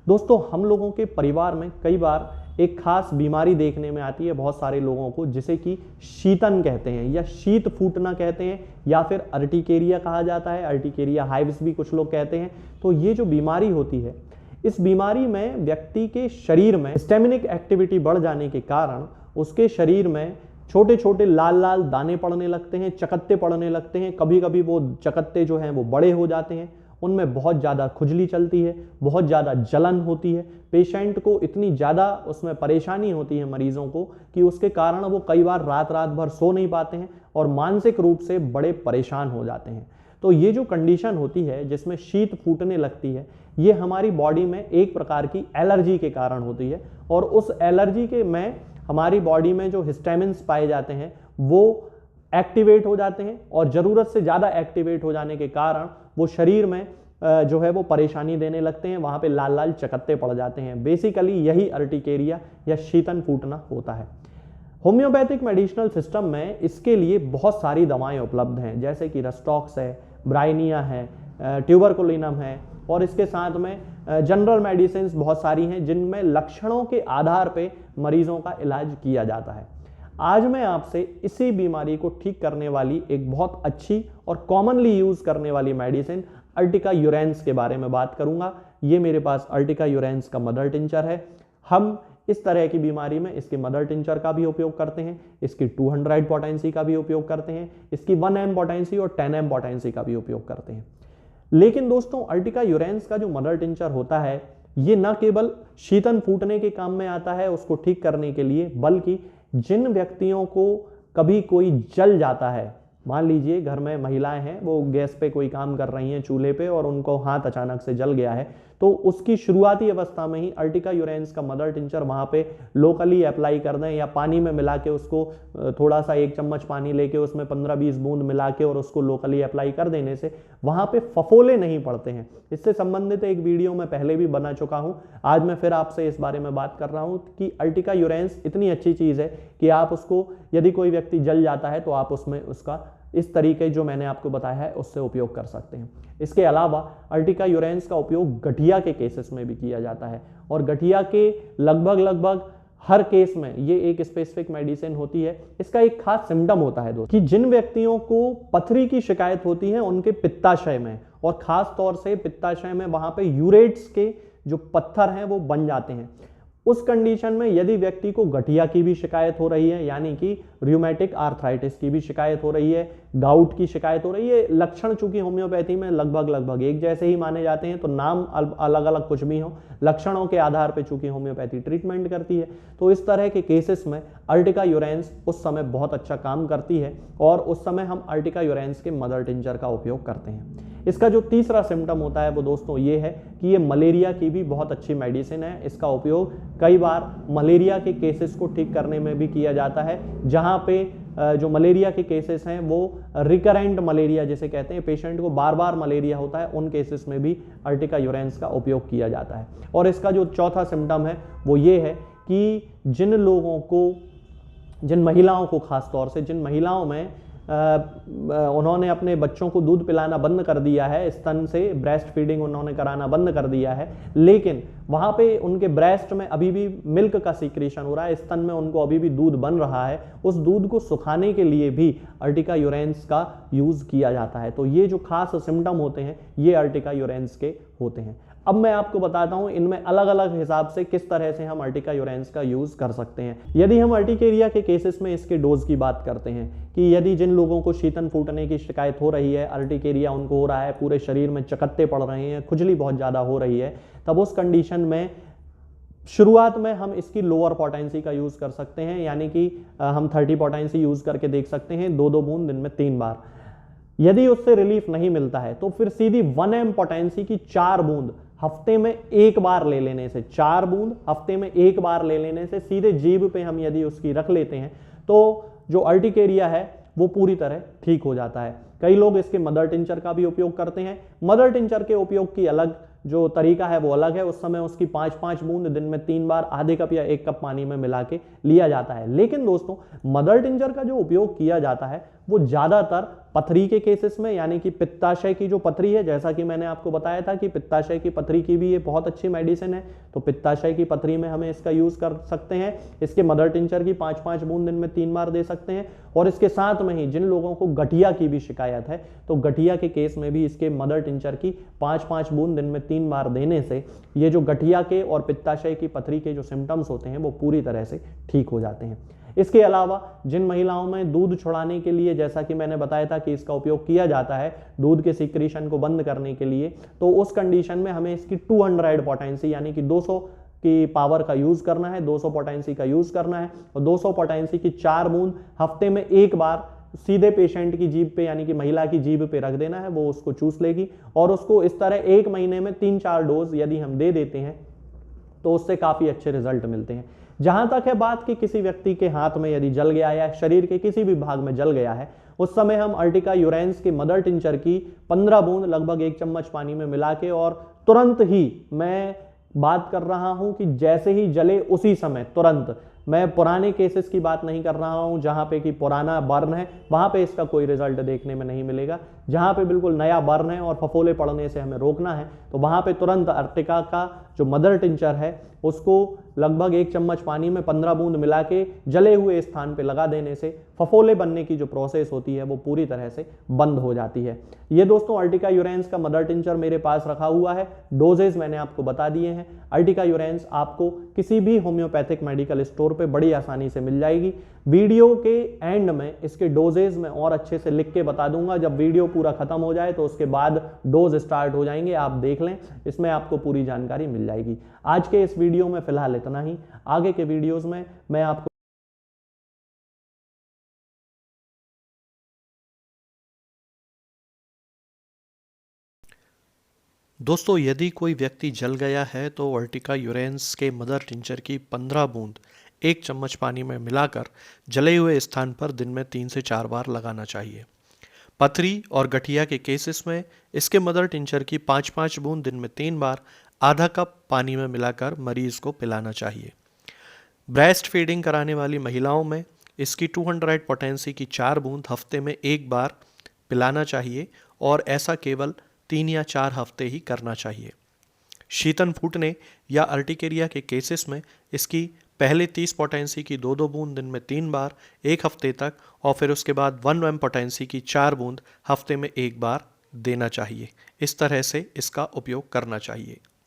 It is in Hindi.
दोस्तों हम लोगों के परिवार में कई बार एक खास बीमारी देखने में आती है बहुत सारे लोगों को, जिसे कि शीतन कहते हैं या शीत फूटना कहते हैं या फिर अर्टिकेरिया कहा जाता है, अर्टिकेरिया हाइव्स भी कुछ लोग कहते हैं। तो ये जो बीमारी होती है, इस बीमारी में व्यक्ति के शरीर में हिस्टैमिनिक एक्टिविटी बढ़ जाने के कारण उसके शरीर में छोटे छोटे लाल लाल दाने पड़ने लगते हैं, चकत्ते पड़ने लगते हैं। कभी कभी वो चकत्ते जो हैं वो बड़े हो जाते हैं, उनमें बहुत ज़्यादा खुजली चलती है, बहुत ज़्यादा जलन होती है। पेशेंट को इतनी ज़्यादा उसमें परेशानी होती है मरीजों को कि उसके कारण वो कई बार रात रात भर सो नहीं पाते हैं और मानसिक रूप से बड़े परेशान हो जाते हैं। तो ये जो कंडीशन होती है जिसमें शीत फूटने लगती है, ये हमारी बॉडी में एक प्रकार की एलर्जी के कारण होती है और उस एलर्जी के में हमारी बॉडी में जो हिस्टामिन्स पाए जाते हैं वो एक्टिवेट हो जाते हैं और ज़रूरत से ज़्यादा एक्टिवेट हो जाने के कारण वो शरीर में जो है वो परेशानी देने लगते हैं, वहाँ पे लाल लाल चकत्ते पड़ जाते हैं। बेसिकली यही अर्टिकेरिया या शीतन फूटना होता है। होम्योपैथिक मेडिसिनल सिस्टम में इसके लिए बहुत सारी दवाएं उपलब्ध हैं, जैसे कि रस्टॉक्स है, ब्राइनिया है, ट्यूबरकुलिनम है और इसके साथ में जनरल मेडिसिन बहुत सारी हैं जिनमें लक्षणों के आधार पे मरीजों का इलाज किया जाता है। आज मैं आपसे इसी बीमारी को ठीक करने वाली एक बहुत अच्छी और कॉमनली यूज करने वाली मेडिसिन अर्टिका यूरेंस के बारे में बात करूंगा। ये मेरे पास अर्टिका यूरेंस का मदर टिंचर है। हम इस तरह की बीमारी में इसके मदर टिंचर का भी उपयोग करते हैं, इसकी 200 पोटेंसी का भी उपयोग करते हैं, इसकी 1 एम पोटेंसी और 10 एम पोटेंसी का भी उपयोग करते हैं। लेकिन दोस्तों अर्टिका यूरेंस का जो मदर टिंचर होता है, ये न केवल शीतन फूटने के काम में आता है उसको ठीक करने के लिए, बल्कि जिन व्यक्तियों को कभी कोई जल जाता है, मान लीजिए घर में महिलाएं हैं, वो गैस पे कोई काम कर रही हैं चूल्हे पे और उनको हाथ अचानक से जल गया है, तो उसकी शुरुआती अवस्था में ही अर्टिका यूरेंस का मदर टिंचर वहाँ पे लोकली अप्लाई कर दें या पानी में मिला के उसको थोड़ा सा 1 चम्मच पानी लेके उसमें 15-20 बूंद मिला के और उसको लोकली अप्लाई कर देने से वहाँ पे फफोले नहीं पड़ते हैं। इससे संबंधित एक वीडियो मैं पहले भी बना चुका हूँ, आज मैं फिर आपसे इस बारे में बात कर रहा हूँ कि अर्टिका यूरेंस इतनी अच्छी चीज़ है कि आप उसको, यदि कोई व्यक्ति जल जाता है तो आप उसमें उसका इस तरीके जो मैंने आपको बताया है उससे उपयोग कर सकते हैं। इसके अलावा अर्टिका यूरेंस का उपयोग गठिया के केसेस में भी किया जाता है और गठिया के लगभग हर केस में ये एक स्पेसिफिक मेडिसिन होती है। इसका एक खास सिम्टम होता है दोस्तों कि जिन व्यक्तियों को पथरी की शिकायत होती है उनके पित्ताशय में, और खास तौर से पित्ताशय में वहां पे यूरेट्स के जो पत्थर हैं वो बन जाते हैं। उस कंडीशन में यदि व्यक्ति को गठिया की भी शिकायत हो रही है, यानी कि रूमेटिक आर्थराइटिस की भी शिकायत हो रही है, गाउट की शिकायत हो रही है, लक्षण चूंकि होम्योपैथी में लगभग एक जैसे ही माने जाते हैं, तो नाम अलग अलग कुछ भी हो, लक्षणों के आधार पर चूंकि होम्योपैथी ट्रीटमेंट करती है, तो इस तरह के केसेस में अर्टिका यूरेंस उस समय बहुत अच्छा काम करती है और उस समय हम अर्टिका यूरेंस के मदर टिंचर का उपयोग करते हैं। इसका जो तीसरा सिम्टम होता है वो दोस्तों ये है कि ये मलेरिया की भी बहुत अच्छी मेडिसिन है। इसका उपयोग कई बार मलेरिया के केसेस को ठीक करने में भी किया जाता है, जहाँ पे जो मलेरिया के केसेस हैं वो रिकरेंट मलेरिया जिसे कहते हैं, पेशेंट को बार बार मलेरिया होता है, उन केसेस में भी अर्टिका यूरेंस का उपयोग किया जाता है। और इसका जो चौथा सिम्टम है वो ये है कि जिन महिलाओं को खास तौर से, जिन महिलाओं में उन्होंने अपने बच्चों को दूध पिलाना बंद कर दिया है, स्तन से ब्रेस्ट फीडिंग उन्होंने कराना बंद कर दिया है, लेकिन वहाँ पे उनके ब्रेस्ट में अभी भी मिल्क का सीक्रेशन हो रहा है, स्तन में उनको अभी भी दूध बन रहा है, उस दूध को सुखाने के लिए भी अर्टिका यूरेंस का यूज़ किया जाता है। तो ये जो खास सिम्टम होते हैं ये अर्टिका यूरेंस के होते हैं। अब मैं आपको बताता हूं इनमें अलग अलग हिसाब से किस तरह से हम अर्टिका यूरेंस का यूज़ कर सकते हैं। यदि हम अर्टिकेरिया के केसेस में इसके डोज की बात करते हैं कि यदि जिन लोगों को शीतन फूटने की शिकायत हो रही है, अर्टिकेरिया उनको हो रहा है, पूरे शरीर में चकत्ते पड़ रहे हैं, खुजली बहुत ज़्यादा हो रही है, तब उस कंडीशन में शुरुआत में हम इसकी लोअर पोटेंसी का यूज़ कर सकते हैं, यानी कि हम 30 पोटेंसी यूज़ करके देख सकते हैं, 2-2 बूंद दिन में 3 बार। यदि उससे रिलीफ नहीं मिलता है तो फिर सीधी 1 एम पोटेंसी की 4 बूंद हफ्ते में 1 बार ले लेने से, 4 बूंद हफ्ते में 1 बार ले लेने से सीधे जीभ पे हम यदि उसकी रख लेते हैं तो जो अर्टिकेरिया है वो पूरी तरह ठीक हो जाता है। कई लोग इसके मदर टिंचर का भी उपयोग करते हैं। मदर टिंचर के उपयोग की अलग जो तरीका है वो अलग है। उस समय उसकी 5-5 बूंद दिन में 3 बार आधे कप या 1 कप पानी में मिला के लिया जाता है। लेकिन दोस्तों मदर टिंचर का जो उपयोग किया जाता है वो ज़्यादातर पथरी के केसेस में, यानी कि पित्ताशय की जो पथरी है, जैसा कि मैंने आपको बताया था कि पित्ताशय की पथरी की भी ये बहुत अच्छी मेडिसिन है, तो पित्ताशय की पथरी में हमें इसका यूज़ कर सकते हैं। इसके मदर टिंचर की 5-5 बूंद दिन में 3 बार दे सकते हैं। और इसके साथ में ही जिन लोगों को गठिया की भी शिकायत है, तो गठिया के केस में भी इसके मदर टिंचर की 5-5 बूंद दिन में 3 बार देने से ये जो गठिया के और पित्ताशय की पथरी के जो सिम्टम्स होते हैं वो पूरी तरह से ठीक हो जाते हैं। इसके अलावा जिन महिलाओं में दूध छुड़ाने के लिए, जैसा कि मैंने बताया था कि इसका उपयोग किया जाता है दूध के सिक्रीशन को बंद करने के लिए, तो उस कंडीशन में हमें इसकी 200 पोटेंसी यानी कि 200 की पावर का यूज करना है, 200 पोटेंसी का यूज करना है। और 200 पोटेंसी की 4 बूंद हफ्ते में एक बार सीधे पेशेंट की जीभ पे, यानी कि महिला की जीभ पे रख देना है, वो उसको चूस लेगी। और उसको इस तरह 1 महीने में 3-4 डोज यदि हम दे देते हैं तो उससे काफ़ी अच्छे रिजल्ट मिलते हैं। जहां तक है बात कि किसी व्यक्ति के हाथ में यदि जल गया या शरीर के किसी भी भाग में जल गया है, उस समय हम अर्टिका यूरेंस के मदर टिंचर की 15 बूंद लगभग 1 चम्मच पानी में मिला के, और तुरंत ही, मैं बात कर रहा हूं कि जैसे ही जले उसी समय तुरंत, मैं पुराने केसेस की बात नहीं कर रहा हूं जहां पे कि पुराना बर्न है, वहां पे इसका कोई रिजल्ट देखने में नहीं मिलेगा। जहां पे बिल्कुल नया बर्न है और फफोले पड़ने से हमें रोकना है, तो वहां पे तुरंत अर्टिका का जो मदर टिंचर है उसको लगभग 1 चम्मच पानी में 15 बूंद मिला के जले हुए स्थान पे लगा देने से फफोले बनने की जो प्रोसेस होती है वो पूरी तरह से बंद हो जाती है। ये दोस्तों अर्टिका यूरेंस का मदर टिंचर मेरे पास रखा हुआ है। डोजेज मैंने आपको बता दिए हैं। अर्टिका यूरेंस आपको किसी भी होम्योपैथिक मेडिकल स्टोर पे बड़ी आसानी से मिल जाएगी। वीडियो के एंड में इसके डोजेज में और अच्छे से लिख के बता दूंगा। जब वीडियो पूरा खत्म हो जाए तो उसके बाद डोज स्टार्ट हो जाएंगे, आप देख लें, इसमें आपको पूरी जानकारी मिल जाएगी। आज के इस वीडियो में फिलहाल इतना ही। आगे के वीडियोस में मैं आपको दोस्तों, यदि कोई व्यक्ति जल गया है तो अर्टिका यूरेंस के मदर टिंचर की 15 बूंद 1 चम्मच पानी में मिलाकर जले हुए स्थान पर दिन में 3 से 4 बार लगाना चाहिए। पथरी और गठिया के केसेस में इसके मदर टिंचर की 5-5 बूंद दिन में 3 बार आधा कप पानी में मिलाकर मरीज को पिलाना चाहिए। ब्रेस्ट फीडिंग कराने वाली महिलाओं में इसकी 200 पोटेंसी की 4 बूंद हफ्ते में एक बार पिलाना चाहिए, और ऐसा केवल 3 या 4 हफ्ते ही करना चाहिए। शीतन फूटने या अर्टिकेरिया के केसेस में इसकी पहले 30 पोटेंसी की 2-2 बूंद दिन में 3 बार 1 हफ्ते तक, और फिर उसके बाद 1 mg पोटेंसी की 4 बूंद हफ्ते में एक बार देना चाहिए। इस तरह से इसका उपयोग करना चाहिए।